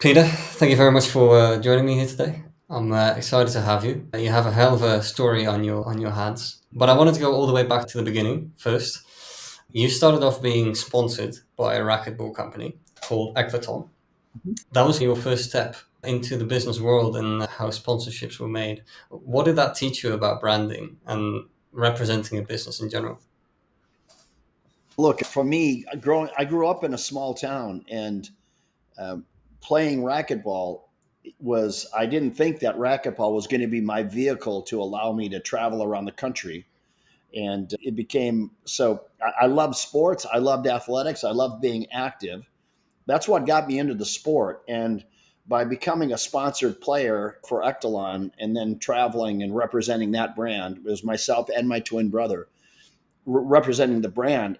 Peter, thank you very much for joining me here today. I'm excited to have you. You have a hell of a story on your hands, but I wanted to go all the way back to the beginning first. You started off being sponsored by a racquetball company called Taunton. That was your first step into the business world and how sponsorships were made. What did that teach you about branding and representing a business in general? Look, for me, I grew up in a small town, and um, playing racquetball I didn't think that racquetball was going to be my vehicle to allow me to travel around the country. And it became so I loved sports. I loved athletics. I loved being active. That's what got me into the sport. And by becoming a sponsored player for Ectalon and then traveling and representing that brand, it was myself and my twin brother representing the brand.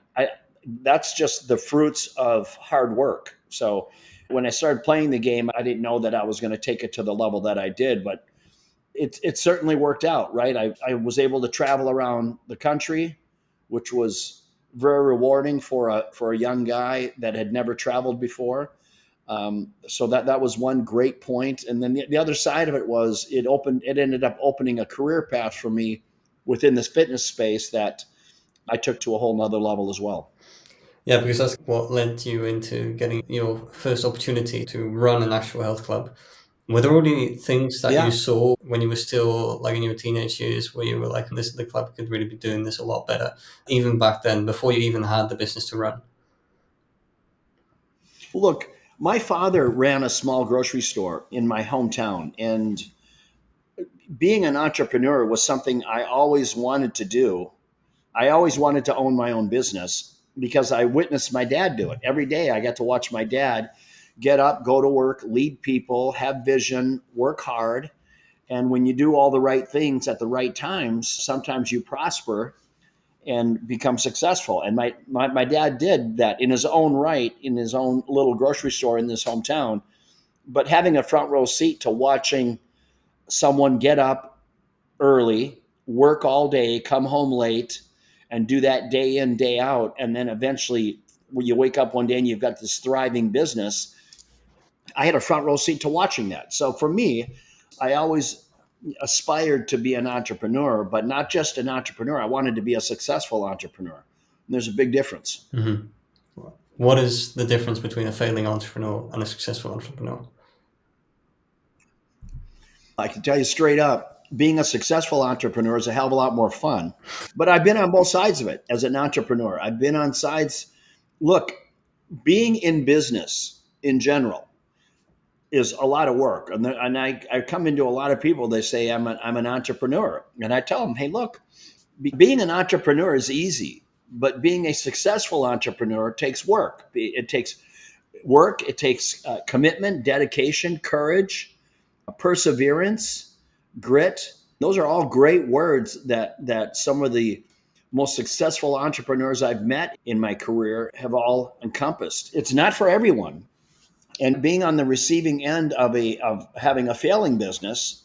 That's just the fruits of hard work. So when I started playing the game, I didn't know that I was going to take it to the level that I did, but it certainly worked out, right? I was able to travel around the country, which was very rewarding for a young guy that had never traveled before. So that was one great point. And then the other side of it was it ended up opening a career path for me within this fitness space that I took to a whole nother level as well. Yeah, because that's what led you into getting your first opportunity to run an actual health club. Were there already things that you Yeah. saw when you were still like in your teenage years where you were like, this the club could really be doing this a lot better, even back then, before you even had the business to run? Look, my father ran a small grocery store in my hometown, and being an entrepreneur was something I always wanted to do. I always wanted to own my own business because I witnessed my dad do it. Every day I got to watch my dad get up, go to work, lead people, have vision, work hard. And when you do all the right things at the right times, sometimes you prosper and become successful. And my dad did that in his own right, in his own little grocery store in this hometown. But having a front row seat to watching someone get up early, work all day, come home late, and do that day in, day out. And then eventually, when you wake up one day and you've got this thriving business, I had a front row seat to watching that. So for me, I always aspired to be an entrepreneur, but not just an entrepreneur. I wanted to be a successful entrepreneur. And there's a big difference. Hmm. What is the difference between a failing entrepreneur and a successful entrepreneur? I can tell you straight up, being a successful entrepreneur is a hell of a lot more fun. But I've been on both sides of it as an entrepreneur. I've been on sides. Look, being in business in general is a lot of work. And I come into a lot of people, they say, I'm an entrepreneur. And I tell them, hey, look, being an entrepreneur is easy, but being a successful entrepreneur takes work. It takes work, it takes commitment, dedication, courage, perseverance, grit. Those are all great words that some of the most successful entrepreneurs I've met in my career have all encompassed. It's not for everyone. And being on the receiving end of having a failing business,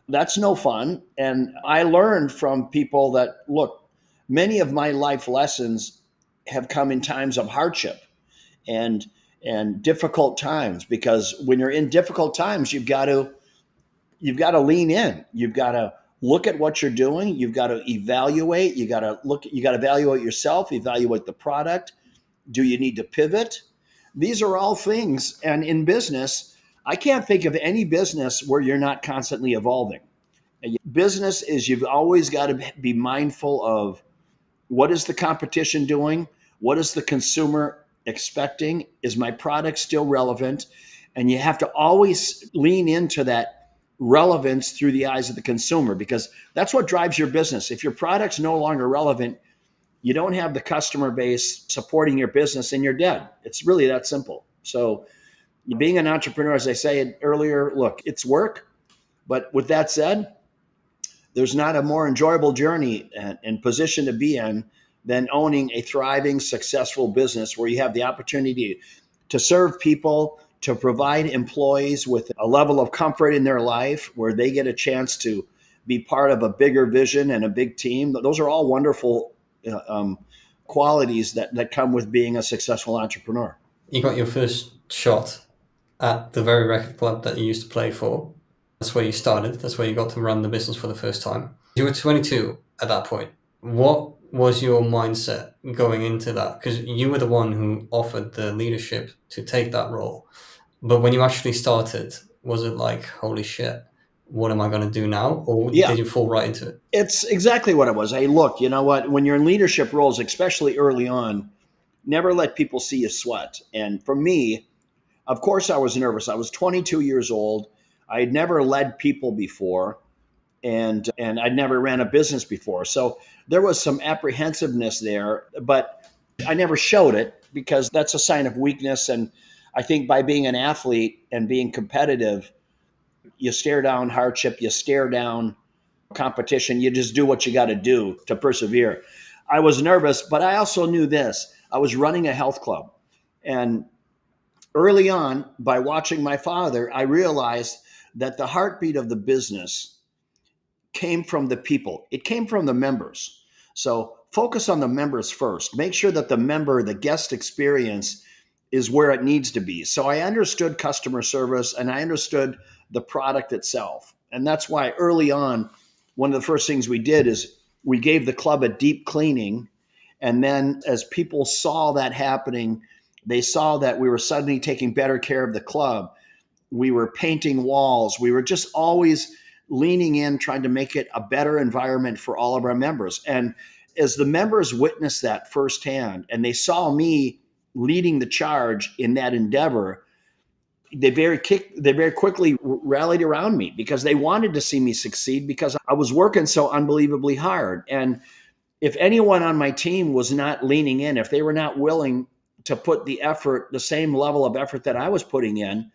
that's no fun. And I learned from people that look, many of my life lessons have come in times of hardship and and difficult times, because when you're in difficult times, you've got to lean in. You've got to look at what you're doing. You've got to evaluate. You got to evaluate yourself, evaluate the product. Do you need to pivot? These are all things. And in business, I can't think of any business where you're not constantly evolving. Business is you've always got to be mindful of what is the competition doing? What is the consumer expecting? Is my product still relevant? And you have to always lean into that relevance through the eyes of the consumer, because that's what drives your business. If your product's no longer relevant, you don't have the customer base supporting your business and you're dead. It's really that simple. So, being an entrepreneur, as I said earlier, look, it's work. But with that said, there's not a more enjoyable journey and position to be in than owning a thriving, successful business where you have the opportunity to serve people, to provide employees with a level of comfort in their life where they get a chance to be part of a bigger vision and a big team. Those are all wonderful qualities that come with being a successful entrepreneur. You got your first shot at the very record club that you used to play for. That's where you started. That's where you got to run the business for the first time. You were 22 at that point. What was your mindset going into that? Because you were the one who offered the leadership to take that role. But when you actually started, was it like, holy shit, what am I going to do now? Or Yeah, did you fall right into it? it's exactly what it was. Hey, look, you know what? When you're in leadership roles, especially early on, never let people see you sweat. And for me, of course, I was nervous. I was 22 years old. I had never led people before, and I'd never ran a business before. So there was some apprehensiveness there, but I never showed it because that's a sign of weakness. And I think by being an athlete and being competitive, you stare down hardship, you stare down competition, you just do what you got to do to persevere. I was nervous, but I also knew this: I was running a health club. And early on, by watching my father, I realized that the heartbeat of the business came from the people, it came from the members. So focus on the members first. Make sure that the member, the guest experience, is where it needs to be. So I understood customer service and I understood the product itself. And that's why early on, one of the first things we did is we gave the club a deep cleaning. And then as people saw that happening, they saw that we were suddenly taking better care of the club. We were painting walls. We were just always leaning in, trying to make it a better environment for all of our members. And as the members witnessed that firsthand and they saw me leading the charge in that endeavor, they very quickly rallied around me because they wanted to see me succeed because I was working so unbelievably hard. And if anyone on my team was not leaning in, if they were not willing to put the effort, the same level of effort that I was putting in,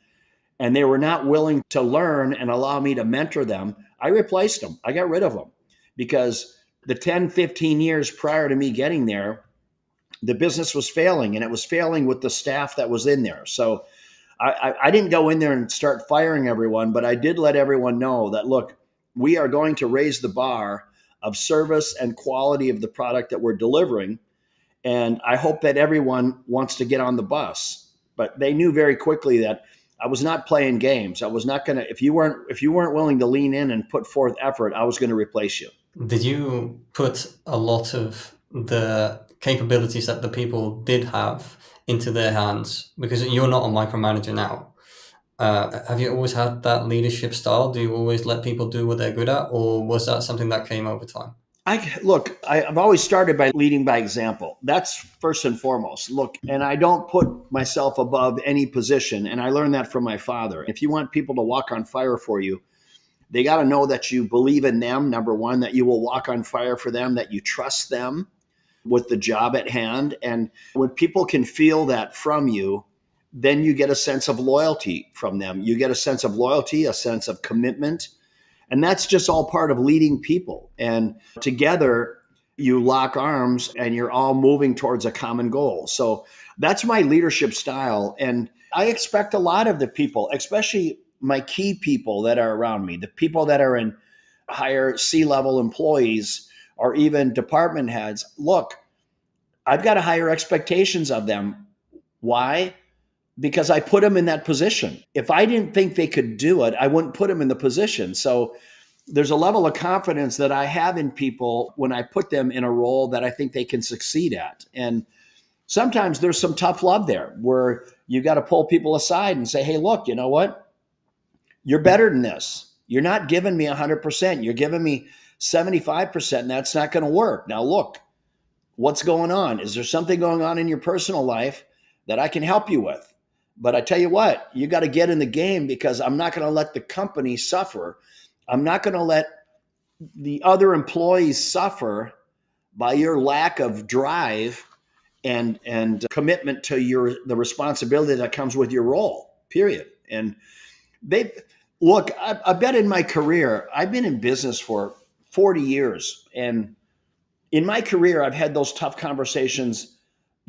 and they were not willing to learn and allow me to mentor them, I replaced them. I got rid of them because the 10, 15 years prior to me getting there, the business was failing and it was failing with the staff that was in there. So I didn't go in there and start firing everyone, but I did let everyone know that, look, we are going to raise the bar of service and quality of the product that we're delivering. And I hope that everyone wants to get on the bus. But they knew very quickly that I was not playing games. I was not going to, if you weren't willing to lean in and put forth effort, I was going to replace you. Did you put a lot of the capabilities that the people did have into their hands? Because you're not a micromanager now. Have you always had that leadership style? Do you always let people do what they're good at, or was that something that came over time? I've always started by leading by example. That's first and foremost. Look, and I don't put myself above any position. And I learned that from my father. If you want people to walk on fire for you, they got to know that you believe in them, number one, that you will walk on fire for them, that you trust them with the job at hand. And when people can feel that from you, then you get a sense of loyalty from them. You get a sense of loyalty, a sense of commitment. And that's just all part of leading people. And together, you lock arms and you're all moving towards a common goal. So that's my leadership style. And I expect a lot of the people, especially my key people that are around me, the people that are in higher C-level employees or even department heads. Look, I've got higher expectations of them. Why? Because I put them in that position. If I didn't think they could do it, I wouldn't put them in the position. So there's a level of confidence that I have in people when I put them in a role that I think they can succeed at. And sometimes there's some tough love there where you got to pull people aside and say, hey, look, you know what? You're better than this. You're not giving me 100%. You're giving me 75%, and that's not going to work. Now, look, what's going on? Is there something going on in your personal life that I can help you with? But I tell you what, you got to get in the game because I'm not going to let the company suffer. I'm not going to let the other employees suffer by your lack of drive and commitment to the responsibility that comes with your role. Period. And they look. I've been in my career. I've been in business for 40 years, and in my career, I've had those tough conversations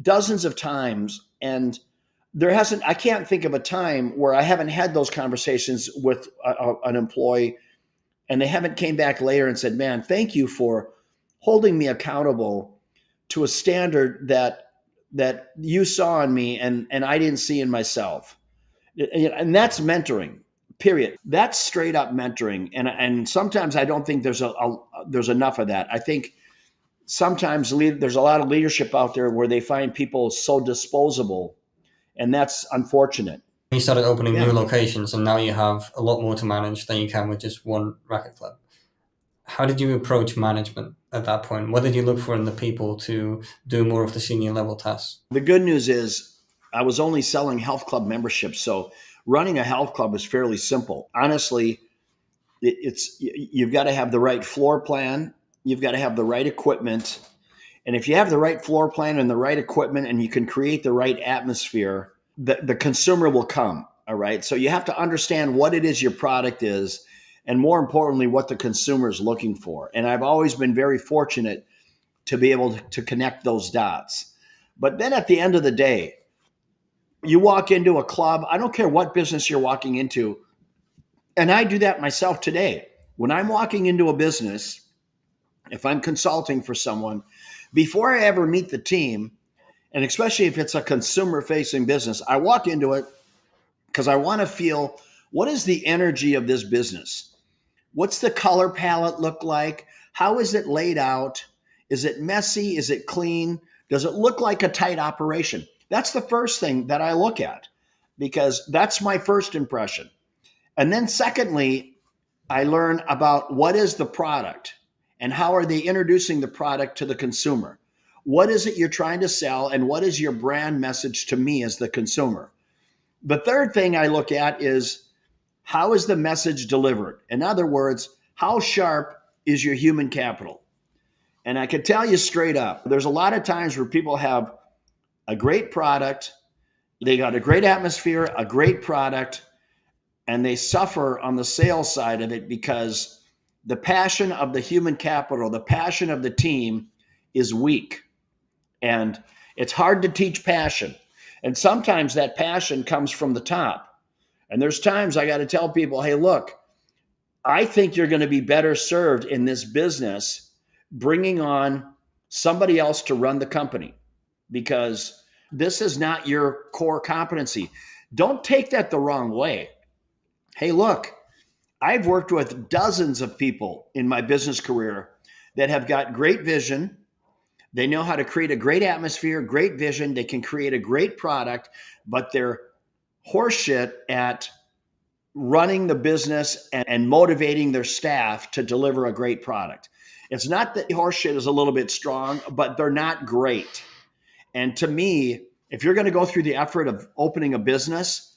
dozens of times, and there hasn't. I can't think of a time where I haven't had those conversations with an employee and they haven't came back later and said, man, thank you for holding me accountable to a standard that you saw in me and I didn't see in myself. And that's mentoring. Period. That's straight up mentoring. And sometimes I don't think there's enough of that. I think sometimes there's a lot of leadership out there where they find people so disposable, and that's unfortunate. You started opening new Yeah. locations, and now you have a lot more to manage than you can with just one racket club. How did you approach management at that point? What did you look for in the people to do more of the senior level tasks? The good news is I was only selling health club memberships, so running a health club is fairly simple. Honestly, you've got to have the right floor plan, you've got to have the right equipment, and if you have the right floor plan and the right equipment, and you can create the right atmosphere, the consumer will come. All right. So you have to understand what it is your product is, and more importantly, what the consumer is looking for. And I've always been very fortunate to be able to connect those dots. But then at the end of the day, you walk into a club, I don't care what business you're walking into, and I do that myself today. When I'm walking into a business, if I'm consulting for someone, before I ever meet the team, and especially if it's a consumer facing business, I walk into it because I want to feel, what is the energy of this business? What's the color palette look like? How is it laid out? Is it messy? Is it clean? Does it look like a tight operation? That's the first thing that I look at, because that's my first impression. And then secondly, I learn about what is the product and how are they introducing the product to the consumer. What is it you're trying to sell, and what is your brand message to me as the consumer? The third thing I look at is, how is the message delivered? In other words, how sharp is your human capital? And I can tell you straight up, there's a lot of times where people have a great product, they got a great atmosphere, a great product, and they suffer on the sales side of it because the passion of the human capital, the passion of the team is weak. And it's hard to teach passion. And sometimes that passion comes from the top. And there's times I got to tell people, hey, look, I think you're going to be better served in this business bringing on somebody else to run the company, because this is not your core competency. Don't take that the wrong way. Hey, look, I've worked with dozens of people in my business career that have got great vision. They know how to create a great atmosphere, great vision. They can create a great product, but they're horseshit at running the business and motivating their staff to deliver a great product. It's not that horseshit is a little bit strong, but they're not great. And to me, if you're going to go through the effort of opening a business,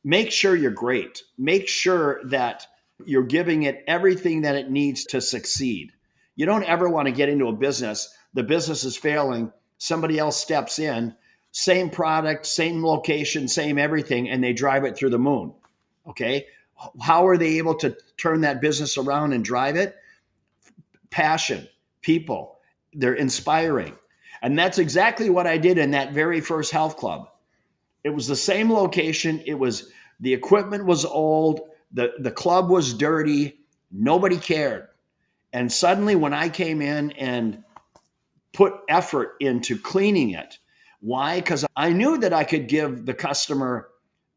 make sure you're great. Make sure that you're giving it everything that it needs to succeed. You don't ever want to get into a business, the business is failing, somebody else steps in, same product, same location, same everything, and they drive it through the moon. Okay. How are they able to turn that business around and drive it? Passion, people, they're inspiring. And that's exactly what I did in that very first health club. It was the same location. The equipment was old. The club was dirty. Nobody cared. And suddenly when I came in and put effort into cleaning it, why? Because I knew that I could give the customer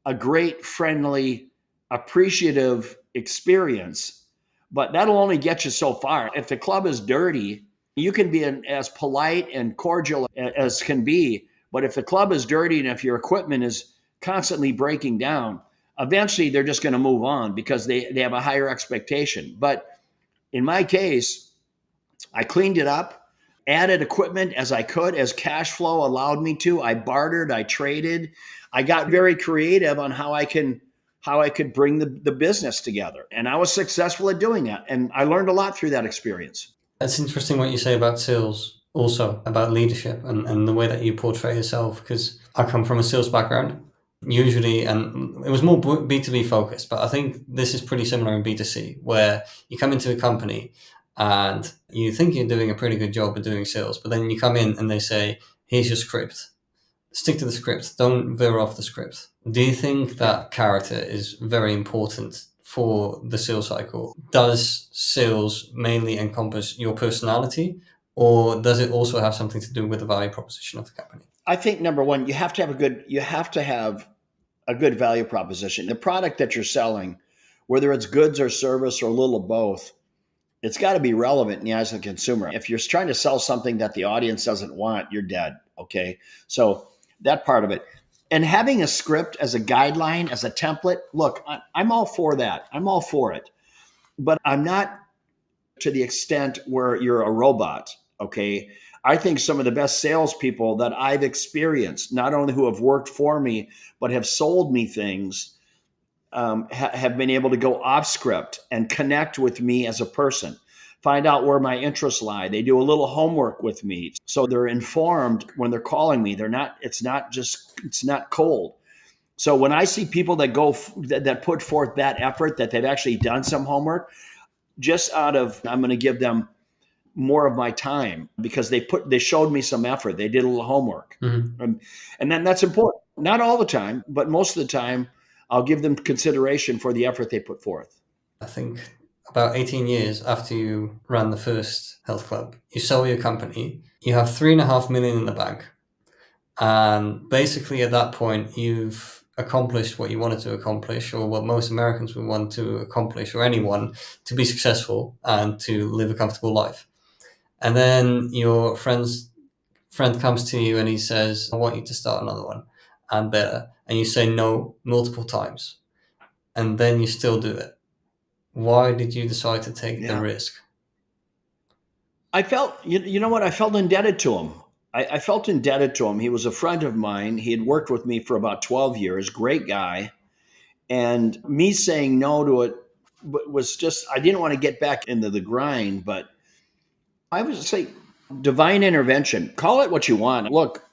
a great, friendly, appreciative experience, but that'll only get you so far. If the club is dirty, you can be as polite and cordial as can be, but if the club is dirty and if your equipment is constantly breaking down, eventually they're just going to move on because they have a higher expectation. But in my case, I cleaned it up, added equipment as I could, as cash flow allowed me to. I bartered, I traded. I got very creative on how I could bring the business together. And I was successful at doing that. And I learned a lot through that experience. It's interesting what you say about sales, also about leadership and the way that you portray yourself, because I come from a sales background, usually, and it was more B2B focused, but I think this is pretty similar in B2C, where you come into a company and you think you're doing a pretty good job of doing sales, but then you come in and they say, here's your script. Stick to the script. Don't veer off the script. Do you think that character is very important for the sales cycle? Does sales mainly encompass your personality, or does it also have something to do with the value proposition of the company? I think number one, you have to have a good value proposition. The product that you're selling, whether it's goods or service or a little of both, it's got to be relevant in the eyes of the consumer. If you're trying to sell something that the audience doesn't want, you're dead. Okay. So that part of it. And having a script as a guideline, as a template, look, I'm all for that. I'm all for it. But I'm not to the extent where you're a robot. Okay. I think some of the best salespeople that I've experienced, not only who have worked for me, but have sold me things, have been able to go off script and connect with me as a person, find out where my interests lie. They do a little homework with me, so they're informed when they're calling me. They're not. It's not cold. So when I see people that that put forth that effort, that they've actually done some homework, just out of I'm going to give them more of my time because they showed me some effort. They did a little homework. Mhm. And then that's important. Not all the time, but most of the time, I'll give them consideration for the effort they put forth. I think about 18 years after you ran the first health club, you sell your company, you have 3.5 million in the bank. And basically, at that point, you've accomplished what you wanted to accomplish, or what most Americans would want to accomplish, or anyone to be successful and to live a comfortable life. And then your friend comes to you and he says, "I want you to start another one and better." And you say no multiple times, and then you still do it. Why did you decide to take the Yeah. risk? You know what? I felt indebted to him. I felt indebted to him. He was a friend of mine. He had worked with me for about 12 years, great guy. And me saying no to it was just, I didn't want to get back into the grind, but I would say divine intervention. Call it what you want. Look,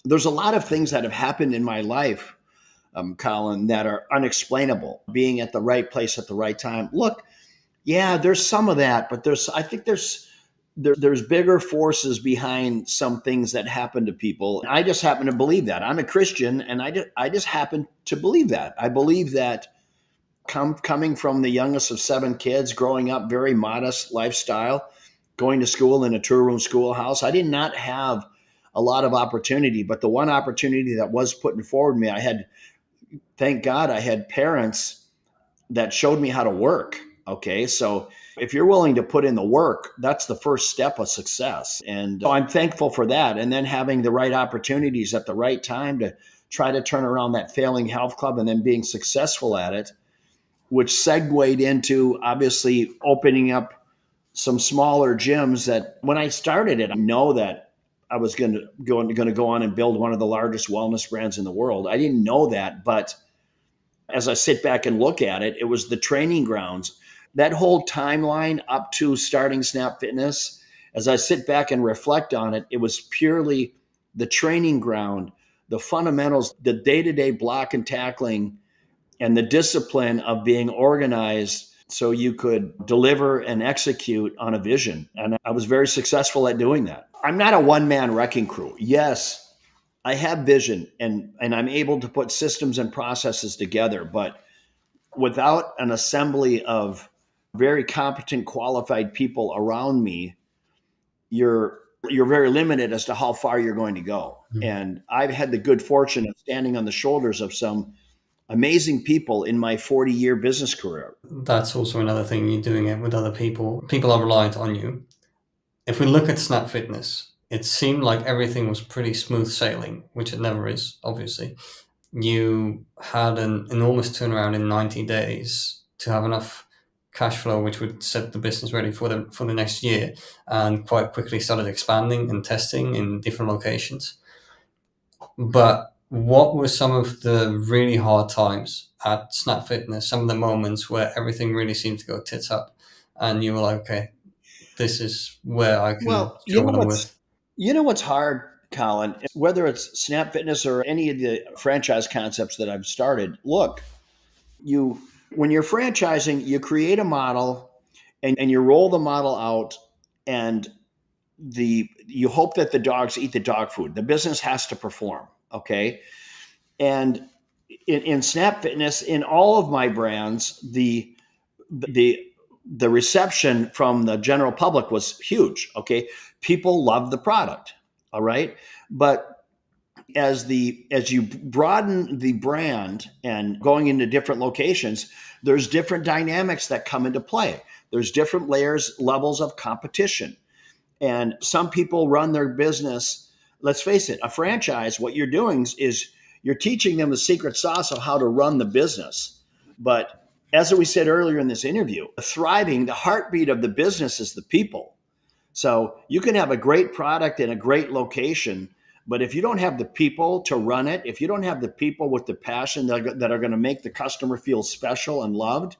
there's a lot of things that have happened in my life, Colin, that are unexplainable. Being at the right place at the right time. Look, yeah, there's some of that, but I think there's bigger forces behind some things that happen to people. I just happen to believe that. I'm a Christian, and I just happen to believe that. I believe that coming from the youngest of seven kids, growing up very modest lifestyle, going to school in a two-room schoolhouse, I did not have a lot of opportunity. But the one opportunity that was put forward to me, thank God, I had parents that showed me how to work. Okay. So if you're willing to put in the work, that's the first step of success. And so I'm thankful for that. And then having the right opportunities at the right time to try to turn around that failing health club and then being successful at it, which segued into obviously opening up some smaller gyms that when I started it, I know that I was going to go on and build one of the largest wellness brands in the world. I didn't know that, but as I sit back and look at it, it was the training grounds. That whole timeline up to starting Snap Fitness, as I sit back and reflect on it, it was purely the training ground, the fundamentals, the day to day block and tackling, and the discipline of being organized so you could deliver and execute on a vision. And I was very successful at doing that. I'm not a one man wrecking crew. Yes, I have vision and I'm able to put systems and processes together, but without an assembly of very competent, qualified people around me, you're you're very limited as to how far you're going to go. Mhm. And I've had the good fortune of standing on the shoulders of some amazing people in my 40-year business career. That's also another thing, you're doing it with other people. People are reliant on you. If we look at Snap Fitness, it seemed like everything was pretty smooth sailing, which it never is, obviously. You had an enormous turnaround in 90 days to have enough cash flow which would set the business ready for the next year, and quite quickly started expanding and testing in different locations. But what were some of the really hard times at Snap Fitness? Some of the moments where everything really seemed to go tits up, and you were like, "Okay, this is where I can Well, show what I'm worth." you know what's hard, Colin, whether it's Snap Fitness or any of the franchise concepts that I've started. Look, you when you're franchising, you create a model and you roll the model out, and you hope that the dogs eat the dog food. The business has to perform, okay? And in Snap Fitness, in all of my brands, the the reception from the general public was huge. Okay, people love the product. All right, but As you broaden the brand and going into different locations, there's different dynamics that come into play. There's different layers, levels of competition. And some people run their business. Let's face it, a franchise, what you're doing is you're teaching them the secret sauce of how to run the business. But as we said earlier in this interview, thriving, the heartbeat of the business is the people. So you can have a great product in a great location, but if you don't have the people to run it, if you don't have the people with the passion that are going to make the customer feel special and loved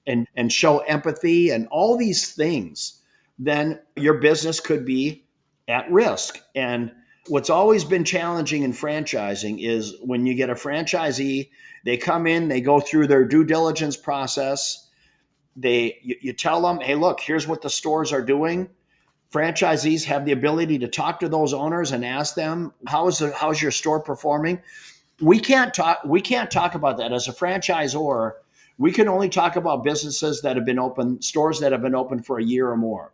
and show empathy and all these things, then your business could be at risk. And what's always been challenging in franchising is when you get a franchisee, they come in, they go through their due diligence process. You tell them, hey, look, here's what the stores are doing. Franchisees have the ability to talk to those owners and ask them, how's your store performing? We can't talk about that as a franchisor. We can only talk about businesses that have been open, stores that have been open for a year or more.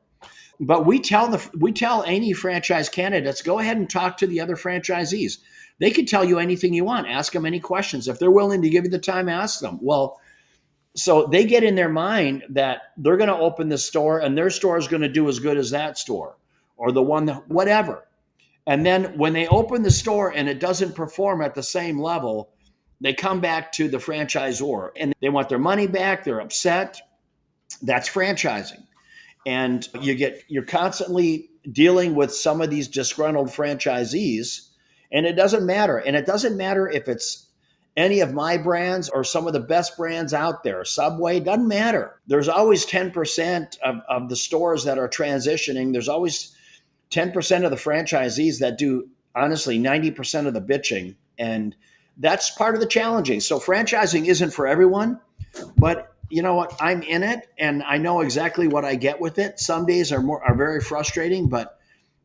But we tell any franchise candidates, go ahead and talk to the other franchisees. They can tell you anything you want. Ask them any questions. If they're willing to give you the time, ask them. Well, so they get in their mind that they're going to open this store and their store is going to do as good as that store or the one that, whatever. And then when they open the store and it doesn't perform at the same level, they come back to the franchisor and they want their money back. They're upset. That's franchising. And you're constantly dealing with some of these disgruntled franchisees, and it doesn't matter. And it doesn't matter if it's any of my brands or some of the best brands out there. Subway, doesn't matter. There's always 10% of the stores that are transitioning. There's always 10% of the franchisees that do, honestly, 90% of the bitching. And that's part of the challenging. So franchising isn't for everyone, but you know what? I'm in it and I know exactly what I get with it. Some days are very frustrating, but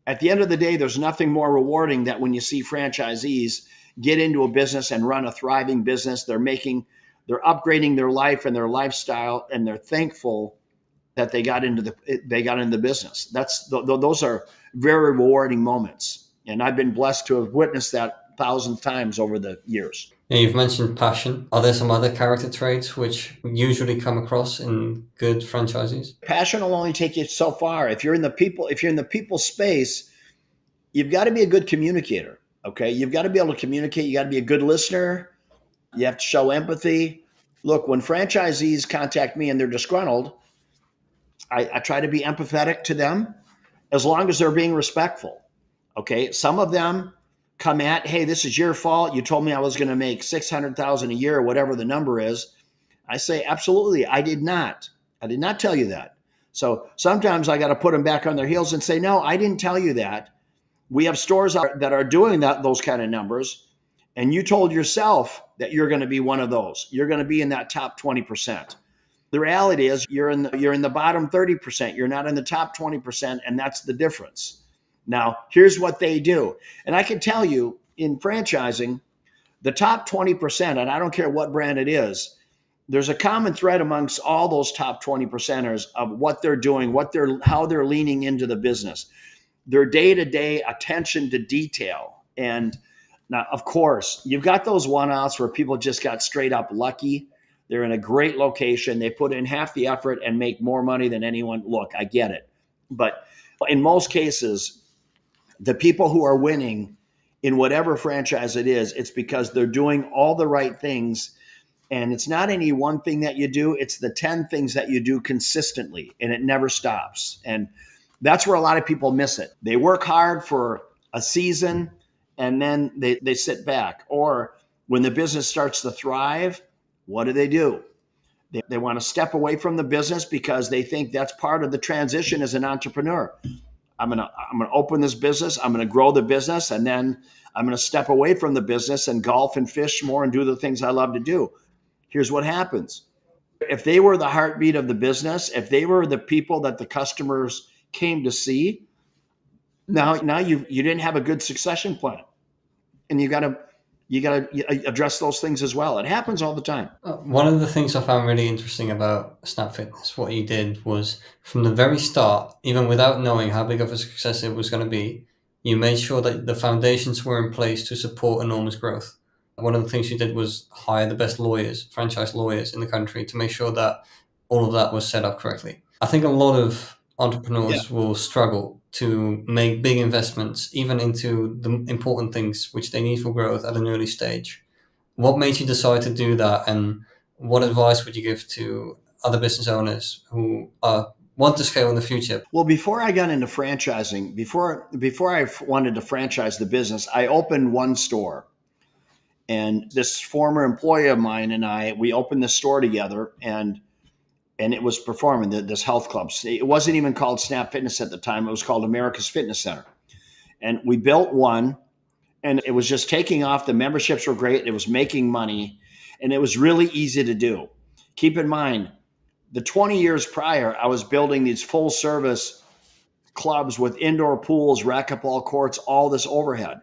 at the end of the day, there's nothing more rewarding that when you see franchisees get into a business and run a thriving business. They're upgrading their life and their lifestyle, and they're thankful that they got into the business. Those are very rewarding moments, and I've been blessed to have witnessed that thousands times over the years. Yeah, you've mentioned passion. Are there some other character traits which usually come across in good franchisees? Passion will only take you so far. If you're in the people space, you've got to be a good communicator. Okay, you've got to be able to communicate. You got to be a good listener. You have to show empathy. Look, when franchisees contact me and they're disgruntled, I try to be empathetic to them as long as they're being respectful. Okay, some of them come at, hey, this is your fault. You told me I was going to make 600,000 a year or whatever the number is. I say, absolutely, I did not. I did not tell you that. So sometimes I got to put them back on their heels and say, no, I didn't tell you that. We have stores that are doing those kind of numbers, and you told yourself that you're going to be one of those. You're going to be in that top 20%. The reality is you're in the bottom 30%. You're not in the top 20%, and that's the difference. Now, here's what they do. And I can tell you in franchising, the top 20%, and I don't care what brand it is, there's a common thread amongst all those top 20 percenters of what they're doing, how they're leaning into the business, their day-to-day attention to detail. And now, of course, you've got those one-offs where people just got straight up lucky. They're in a great location. They put in half the effort and make more money than anyone. Look, I get it. But in most cases, the people who are winning in whatever franchise it is, it's because they're doing all the right things. And it's not any one thing that you do, it's the 10 things that you do consistently, and it never stops. And that's where a lot of people miss it. They work hard for a season and then they sit back. Or when the business starts to thrive, what do? They want to step away from the business because they think that's part of the transition as an entrepreneur. I'm gonna open this business, I'm gonna grow the business, and then I'm gonna step away from the business and golf and fish more and do the things I love to do. Here's what happens. If they were the heartbeat of the business, if they were the people that the customers came to see, now you didn't have a good succession plan, and you gotta address those things as well. It happens all the time. One of the things I found really interesting about Snap Fitness, what you did was from the very start, even without knowing how big of a success it was going to be, You made sure that the foundations were in place to support enormous growth. One of the things you did was hire the best lawyers, franchise lawyers in the country, to make sure that all of that was set up correctly. I think a lot of Yeah. entrepreneurs will struggle to make big investments, even into the important things which they need for growth at an early stage. What made you decide to do that, and what advice would you give to other business owners who want to scale in the future? Well, before I got into franchising, before I wanted to franchise the business, I opened one store. And this former employee of mine and we opened this store together, and it was performing this health club. It wasn't even called Snap Fitness at the time. It was called America's Fitness Center. And we built one, and it was just taking off. The memberships were great. It was making money, and it was really easy to do. Keep in mind, the 20 years prior, I was building these full service clubs with indoor pools, racquetball courts, all this overhead.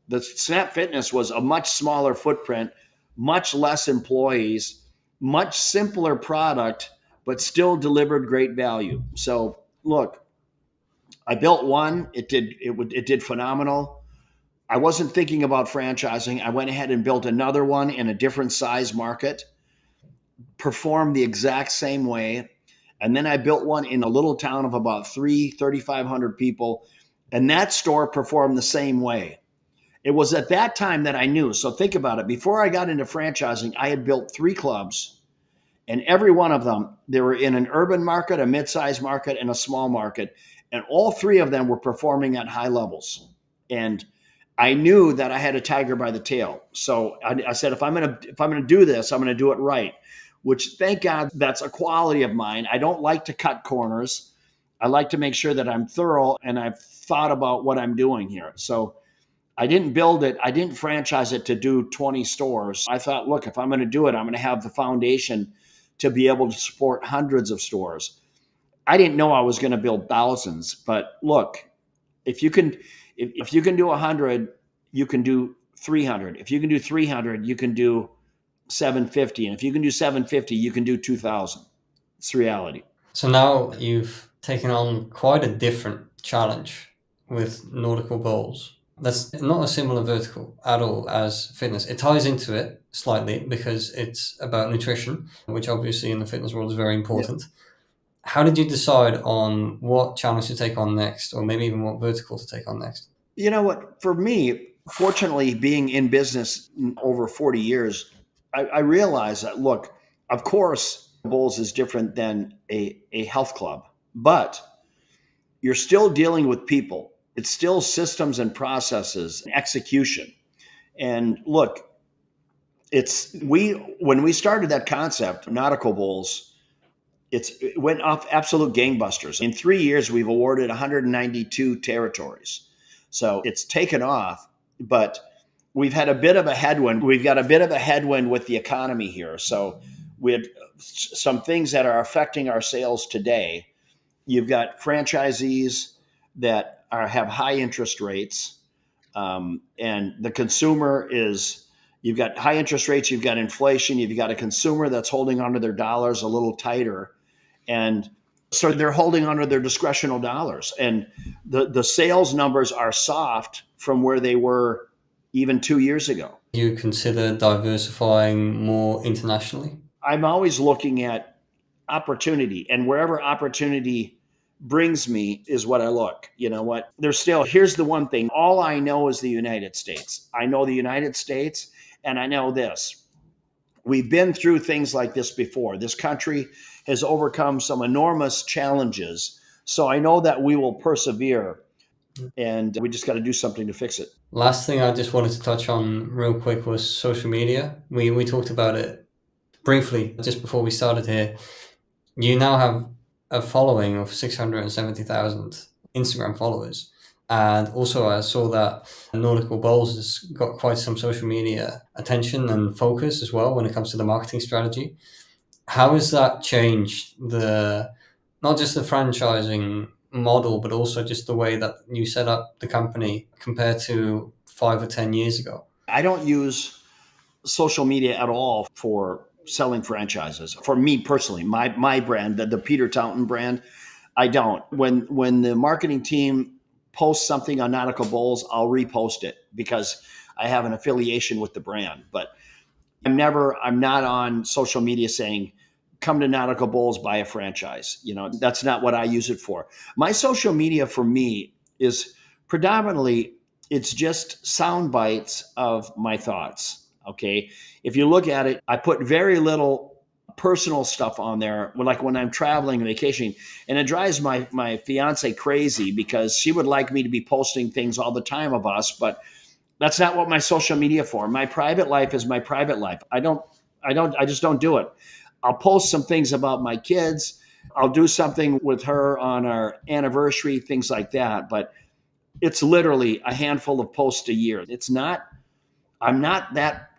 The Snap Fitness was a much smaller footprint, much less employees, much simpler product, but still delivered great value. So look, I built one. It did phenomenal. I wasn't thinking about franchising. I went ahead and built another one in a different size market, performed the exact same way. And then I built one in a little town of about 3,500 people, and that store performed the same way. It was at that time that I knew. So think about it. Before I got into franchising, I had built three clubs, and every one of them, they were in an urban market, a mid-sized market, and a small market. And all three of them were performing at high levels. And I knew that I had a tiger by the tail. So I said, if I'm gonna do this, I'm gonna do it right. Which, thank God, that's a quality of mine. I don't like to cut corners. I like to make sure that I'm thorough and I've thought about what I'm doing here. So I didn't build it. I didn't franchise it to do 20 stores. I thought, look, if I'm going to do it, I'm going to have the foundation to be able to support hundreds of stores. I didn't know I was going to build thousands, but look, if you can, if you can do 100, you can do 300. If you can do 300, you can do 750. And if you can do 750, you can do 2,000. It's reality. So now you've taken on quite a different challenge with nautical bowls. That's not a similar vertical at all as fitness. It ties into it slightly because it's about nutrition, which obviously in the fitness world is very Yeah. important. How did you decide on what challenge to take on next, or maybe even what vertical to take on next? You know what? For me, fortunately, being in business over 40 years, I realize that, look, of course, bowls is different than a health club, but you're still dealing with people. It's still systems and processes, and execution. And look, when we started that concept, nautical bowls, it went off absolute gangbusters. In 3 years, we've awarded 192 territories. So it's taken off, but we've had a bit of a headwind. We've got a bit of a headwind with the economy here. So we had some things that are affecting our sales today. You've got franchisees that have high interest rates, and the consumer is. You've got high interest rates, you've got inflation, you've got a consumer that's holding onto their dollars a little tighter, and so they're holding onto their discretional dollars. And the sales numbers are soft from where they were even 2 years ago. You consider diversifying more internationally? I'm always looking at opportunity, and wherever opportunity brings me is what I look. You know what? Here's the one thing. All I know is the United States. I know the United States, and I know this. We've been through things like this before. This country has overcome some enormous challenges. So I know that we will persevere, and we just got to do something to fix it. Last thing I just wanted to touch on real quick was social media. We talked about it briefly just before we started here. You now have a following of 670,000 Instagram followers. And also, I saw that Nautical Bowls has got quite some social media attention and focus as well when it comes to the marketing strategy. How has that changed the not just the franchising model, but also just the way that you set up the company compared to 5 or 10 years ago? I don't use social media at all for selling franchises. For me personally, my brand, the Peter Taunton brand, I don't. When the marketing team post something on Nautical Bowls, I'll repost it because I have an affiliation with the brand. But I'm not on social media saying, come to Nautical Bowls, buy a franchise. That's not what I use it for. My social media for me is predominantly, it's just sound bites of my thoughts. Okay. If you look at it, I put very little personal stuff on there, like when I'm traveling and vacationing. And it drives my fiance crazy because she would like me to be posting things all the time of us, but that's not what my social media for. My private life is my private life. I just don't do it. I'll post some things about my kids. I'll do something with her on our anniversary, things like that. But it's literally a handful of posts a year. I'm not that,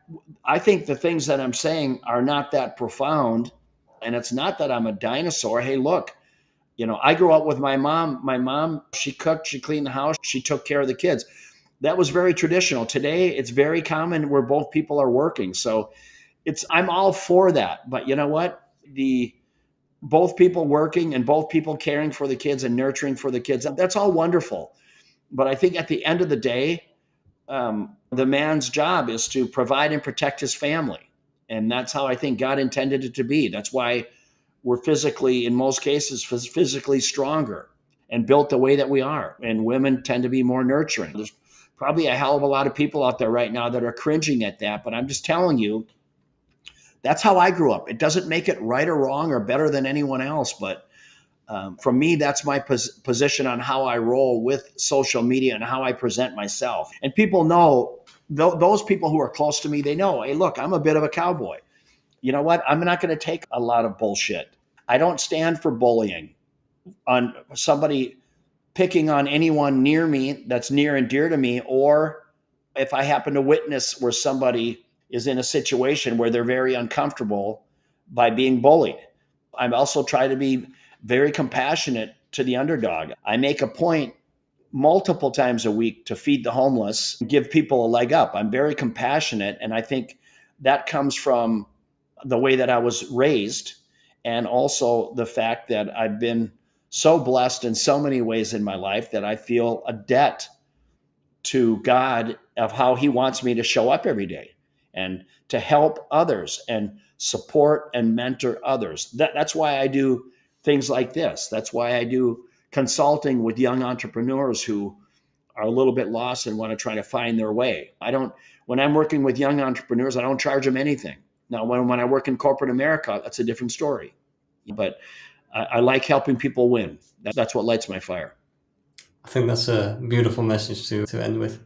I think the things that I'm saying are not that profound. And it's not that I'm a dinosaur. Hey, look, I grew up with my mom. My mom, she cooked, she cleaned the house, she took care of the kids. That was very traditional. Today, it's very common where both people are working. So I'm all for that. But you know what? The both people working and both people caring for the kids and nurturing for the kids, that's all wonderful. But I think at the end of the day, the man's job is to provide and protect his family. And that's how I think God intended it to be. That's why we're physically, in most cases, physically stronger and built the way that we are. And women tend to be more nurturing. There's probably a hell of a lot of people out there right now that are cringing at that. But I'm just telling you, that's how I grew up. It doesn't make it right or wrong or better than anyone else. But for me, that's my position on how I roll with social media and how I present myself. And people know, those people who are close to me, they know, hey, look, I'm a bit of a cowboy. You know what? I'm not going to take a lot of bullshit. I don't stand for bullying on somebody picking on anyone near me that's near and dear to me, or if I happen to witness where somebody is in a situation where they're very uncomfortable by being bullied. I also try to be very compassionate to the underdog. I make a point multiple times a week to feed the homeless, give people a leg up. I'm very compassionate, and I think that comes from the way that I was raised, and also the fact that I've been so blessed in so many ways in my life that I feel a debt to God of how he wants me to show up every day and to help others and support and mentor others. That's why I do things like this. That's why I do consulting with young entrepreneurs who are a little bit lost and want to try to find their way. When I'm working with young entrepreneurs, I don't charge them anything. Now, when I work in corporate America, that's a different story. But I like helping people win. That's what lights my fire. I think that's a beautiful message to end with.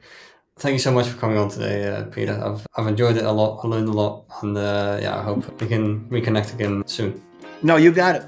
Thank you so much for coming on today, Peter. I've enjoyed it a lot. I learned a lot, and yeah, I hope we can reconnect again soon. No, you got it.